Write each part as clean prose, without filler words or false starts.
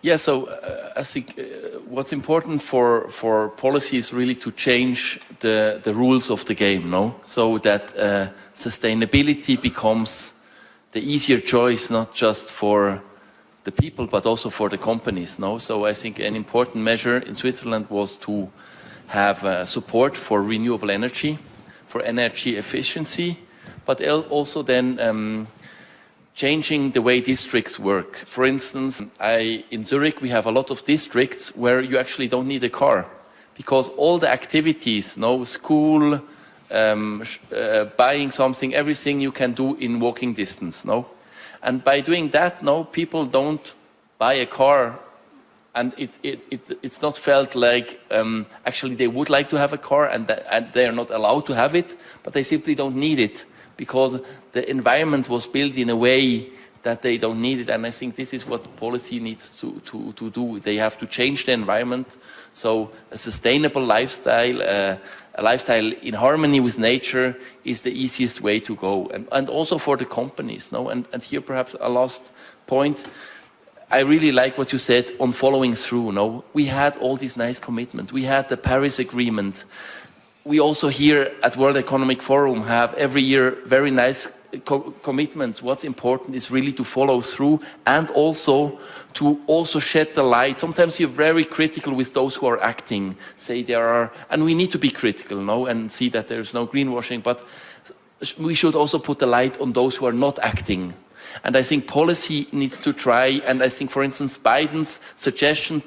Yeah, so I think what's important for policy is really to change the rules of the game, no? So that sustainability becomes the easier choice, not just for the people, but also for the companies, no? So I think an important measure in Switzerland was to have support for renewable energy, for energy efficiency, but also then changing the way districts work. For instance, in Zurich, we have a lot of districts where you actually don't need a car because all the activities, school, buying something, everything you can do in walking distance, And by doing that, people don't buy a car, and it's not felt like actually they would like to have a car and they are not allowed to have it, but they simply don't need it because the environment was built in a way that they don't need it. And I think this is what policy needs to do. They have to change the environment. So a sustainable lifestyle, a lifestyle in harmony with nature is the easiest way to go. And also for the companies. And here perhaps a last point. I really like what you said on following through. We had all these nice commitments. We had the Paris Agreement. We also here at World Economic Forum have every year very nice commitments. What's important is really to follow through and also to shed the light. Sometimes you're very critical with those who are acting, say there are, and we need to be critical, and see that there's no greenwashing, but we should also put the light on those who are not acting. And I think policy needs to try, and I think, for instance, Biden's suggestion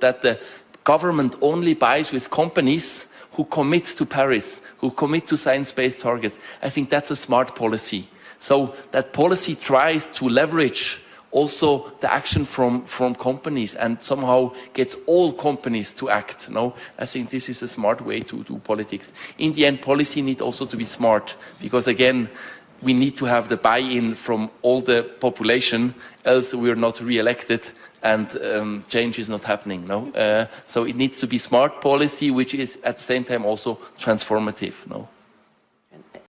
that the government only buys with companies who commit to Paris, who commit to science-based targets. I think that's a smart policy. So that policy tries to leverage also the action from companies and somehow gets all companies to act. I think this is a smart way to do politics. In the end, policy needs also to be smart because, again, we need to have the buy-in from all the population, else we're not re-elected and change is not happening. So it needs to be smart policy, which is at the same time also transformative.